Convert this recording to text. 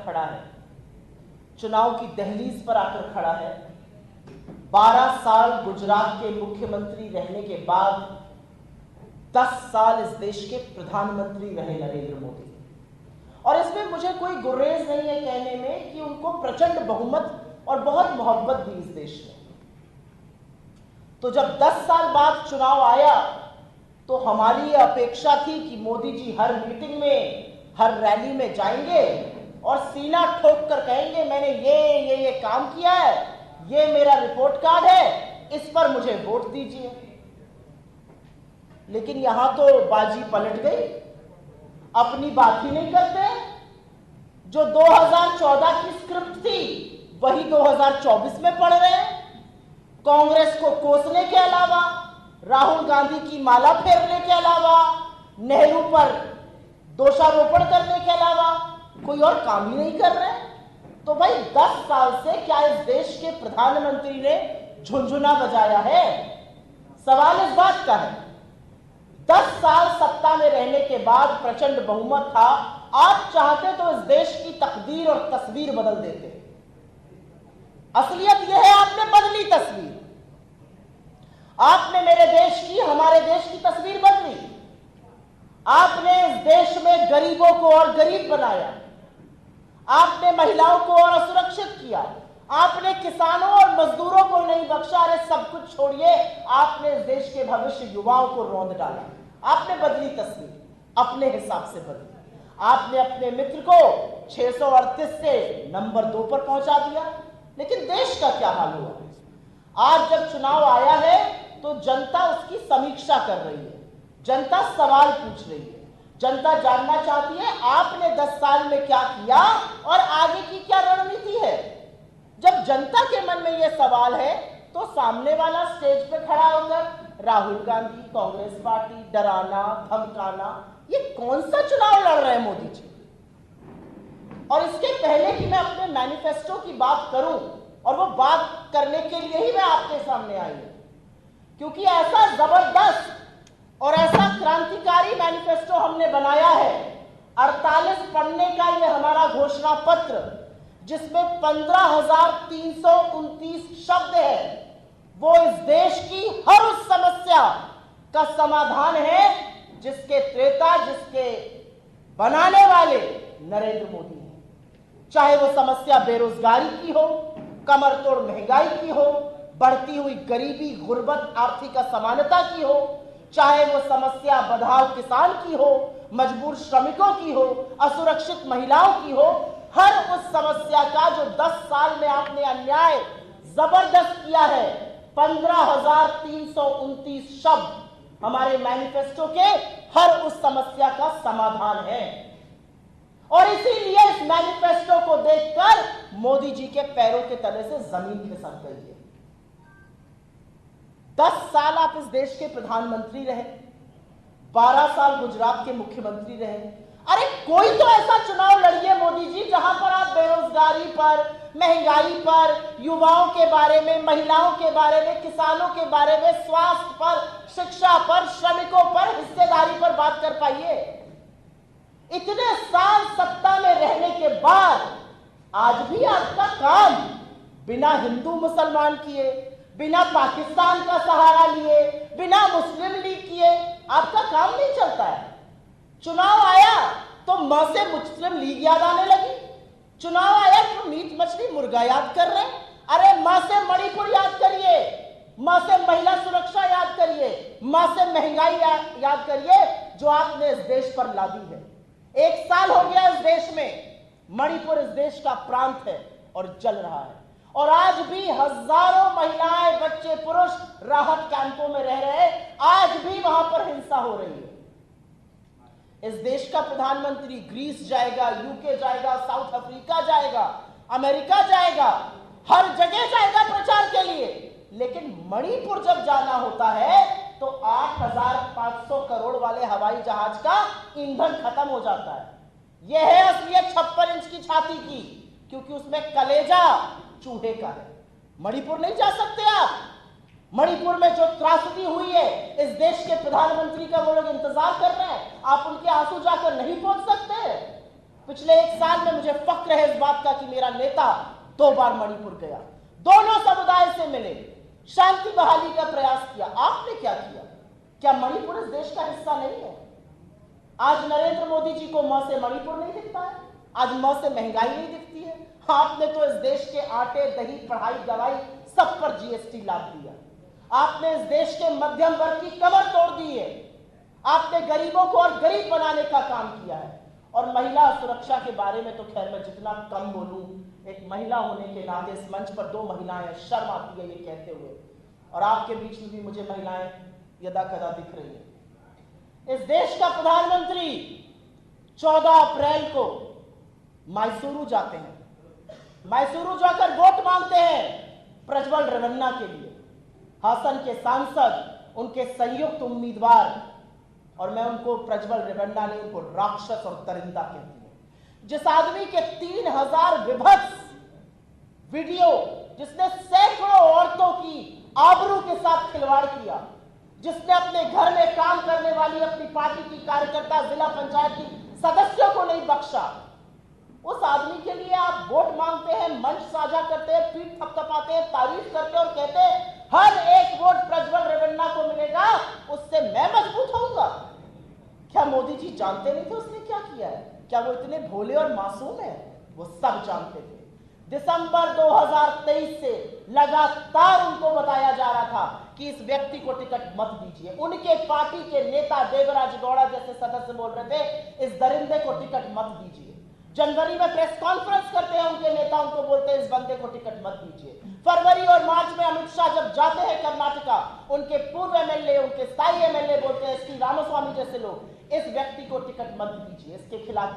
खड़ा है, चुनाव की दहलीज पर आकर खड़ा है। 12 साल गुजरात के मुख्यमंत्री रहने के बाद 10 साल इस देश के प्रधानमंत्री रहे नरेंद्र मोदी, और इसमें मुझे कोई गुरेज नहीं है कहने में कि उनको प्रचंड बहुमत और बहुत मोहब्बत भी इस देश में। तो जब 10 साल बाद चुनाव आया तो हमारी ये अपेक्षा थी कि मोदी जी हर मीटिंग में, हर रैली में जाएंगे और सीना ठोक कर कहेंगे मैंने ये काम किया है, ये मेरा रिपोर्ट कार्ड है, इस पर मुझे वोट दीजिए। लेकिन यहां तो बाजी पलट गई, अपनी बात ही नहीं करते। जो 2014 की स्क्रिप्ट थी वही 2024 में पढ़ रहे हैं। कांग्रेस को कोसने के अलावा, राहुल गांधी की माला फेरने के अलावा, नेहरू पर दोषारोपण करने के अलावा कोई और काम ही नहीं कर रहे। तो भाई 10 साल से क्या इस देश के प्रधानमंत्री ने झुनझुना बजाया है? सवाल इस बात का है। 10 साल सत्ता में रहने के बाद प्रचंड बहुमत था, आप चाहते तो इस देश की तकदीर और तस्वीर बदल देते। असलियत यह है आपने बदली तस्वीर, आपने मेरे देश की, हमारे देश की तस्वीर बदली। आपने इस देश में गरीबों को और गरीब बनाया, आपने महिलाओं को और असुरक्षित किया, आपने किसानों और मजदूरों को नहीं बख्शा। अरे सब कुछ छोड़िए, आपने इस देश के भविष्य युवाओं को रौंद डाला। आपने बदली तस्वीर, अपने हिसाब से बदली। आपने अपने मित्र को 638 से नंबर 2 पर पहुंचा दिया। लेकिन देश का क्या हाल हुआ? आज जब चुनाव आया है तो जनता उसकी समीक्षा कर रही है, जनता सवाल पूछ रही है, जनता जानना चाहती है आपने 10 साल में क्या किया और आगे की क्या रणनीति है। जब जनता के मन में यह सवाल है तो सामने वाला स्टेज पे खड़ा होकर राहुल गांधी, कांग्रेस पार्टी डराना, धमकाना, ये कौन सा चुनाव लड़ रहे हैं मोदी जी? और इसके पहले कि मैं अपने मैनिफेस्टो की बात करूं, और वो बात करने के लिए ही मैं आपके सामने आई हूं, क्योंकि ऐसा जबरदस्त और ऐसा क्रांतिकारी मैनिफेस्टो हमने बनाया है। 48 पन्ने का ये हमारा घोषणा पत्र, जिसमें 15,329 शब्द है, वो इस देश की हर उस समस्या का समाधान है जिसके त्रेता, जिसके बनाने वाले नरेंद्र मोदी हैं। चाहे वो समस्या बेरोजगारी की हो, कमर तोड़ महंगाई की हो, बढ़ती हुई गरीबी, गुर्बत, आर्थिक असमानता की हो, चाहे वो समस्या बदहाल किसान की हो, मजबूर श्रमिकों की हो, असुरक्षित महिलाओं की हो, हर उस समस्या का जो 10 साल में आपने अन्याय जबरदस्त किया है, 15,329 शब्द हमारे मैनिफेस्टो के हर उस समस्या का समाधान है। और इसीलिए इस मैनिफेस्टो को देखकर मोदी जी के पैरों के तले से जमीन खिसक गई है। 10 साल आप इस देश के प्रधानमंत्री रहे, 12 साल गुजरात के मुख्यमंत्री रहे। अरे कोई तो ऐसा चुनाव लड़िए मोदी जी जहां पर आप बेरोजगारी पर, महंगाई पर, युवाओं के बारे में, महिलाओं के बारे में, किसानों के बारे में, स्वास्थ्य पर, शिक्षा पर, श्रमिकों पर, हिस्सेदारी पर बात कर पाइए। इतने साल सत्ता में रहने के बाद आज भी आपका काम बिना हिंदू मुसलमान किए, बिना पाकिस्तान का सहारा लिए, बिना मुस्लिम लीग किए आपका काम नहीं चलता है। चुनाव आया तो मां से मुस्लिम लीग याद आने लगी, चुनाव आया तो मीट मछली मुर्गा याद कर रहे। अरे मां से मणिपुर याद करिए, मां से महिला सुरक्षा याद करिए, मां से महंगाई याद करिए जो आपने इस देश पर लादी है। 1 साल हो गया इस देश में, मणिपुर इस देश का प्रांत है और जल रहा है, और आज भी हजारों महिलाएं, बच्चे, पुरुष राहत कैंपों में रह रहे हैं। आज भी वहां पर हिंसा हो रही है। इस देश का प्रधानमंत्री ग्रीस जाएगा, यूके जाएगा, साउथ अफ्रीका जाएगा, अमेरिका जाएगा, हर जगह जाएगा प्रचार के लिए, लेकिन मणिपुर जब जाना होता है तो 8,500 करोड़ वाले हवाई जहाज का ईंधन खत्म हो जाता है। यह है असलियत 56 इंच की छाती की, क्योंकि उसमें कलेजा चूहे का है। मणिपुर नहीं जा सकते आप। मणिपुर में जो त्रासदी हुई है, इस देश के प्रधानमंत्री का वो लोग इंतजार कर रहे हैं, आप उनके आंसू जाकर नहीं पहुंच सकते। पिछले 1 साल में मुझे फक्र है इस बात का कि मेरा नेता 2 बार मणिपुर गया, दोनों समुदाय से मिले, शांति बहाली का प्रयास किया। आपने क्या किया? क्या मणिपुर इस देश का हिस्सा नहीं है? आज नरेंद्र मोदी जी को म से मणिपुर नहीं दिखता है, आज म से महंगाई नहीं दिखती है। आपने तो इस देश के आटे, दही, पढ़ाई, दवाई सब पर जीएसटी लाद दिया। आपने इस देश के मध्यम वर्ग की कमर तोड़ दी है। आपने गरीबों को और गरीब बनाने का काम किया है। और महिला सुरक्षा के बारे में तो खैर मैं जितना कम बोलूं, एक महिला होने के नाते इस मंच पर 2 महिलाएं हैं, शर्म आती है ये कहते हुए, और आपके बीच में भी मुझे महिलाएं यदा कदा दिख रही है। इस देश का प्रधानमंत्री 14 अप्रैल को मैसूरू जाते हैं, मैसूरू जाकर वोट मांगते हैं प्रज्वल रेवन्ना के लिए, हासन के सांसद, उनके संयुक्त उम्मीदवार। और मैं उनको प्रज्वल रेवन्ना नहीं, उनको राक्षस और दरिंदा कहती हूं। जिस आदमी के 3000 विभत्स वीडियो, जिसने सैकड़ों औरतों की आबरू के साथ खिलवाड़ किया, जिसने अपने घर में काम करने वाली अपनी पार्टी की कार्यकर्ता, जिला पंचायत की सदस्यों को नहीं बख्शा, उस आदमी के लिए आप वोट मांगते हैं, मंच साझा करते हैं, पीठ थपथपाते हैं, तारीफ करते हैं और कहते हैं हर एक वोट प्रज्वल रेवन्ना को मिलेगा, उससे मैं मजबूत होऊंगा। क्या मोदी जी जानते नहीं थे उसने क्या किया है? क्या वो इतने भोले और मासूम हैं? वो सब जानते थे। दिसंबर 2023 से लगातार उनको बताया जा रहा था कि इस व्यक्ति को टिकट मत दीजिए। उनके पार्टी के नेता देवराज गौड़ा जैसे सदस्य बोल रहे थे इस दरिंदे को टिकट मत दीजिए। जनवरी में प्रेस कॉन्फ्रेंस करते हैं उनके नेता, उनको बोलते हैं इस बंदे को टिकट मत दीजिए। फरवरी और मार्च में अमित शाह जब जाते हैं कर्नाटका, उनके पूर्व एमएलए, उनके स्थायी एमएलए बोलते हैं, एसटी रामास्वामी जैसे लोग, इस व्यक्ति को टिकट मत दीजिए, इसके खिलाफ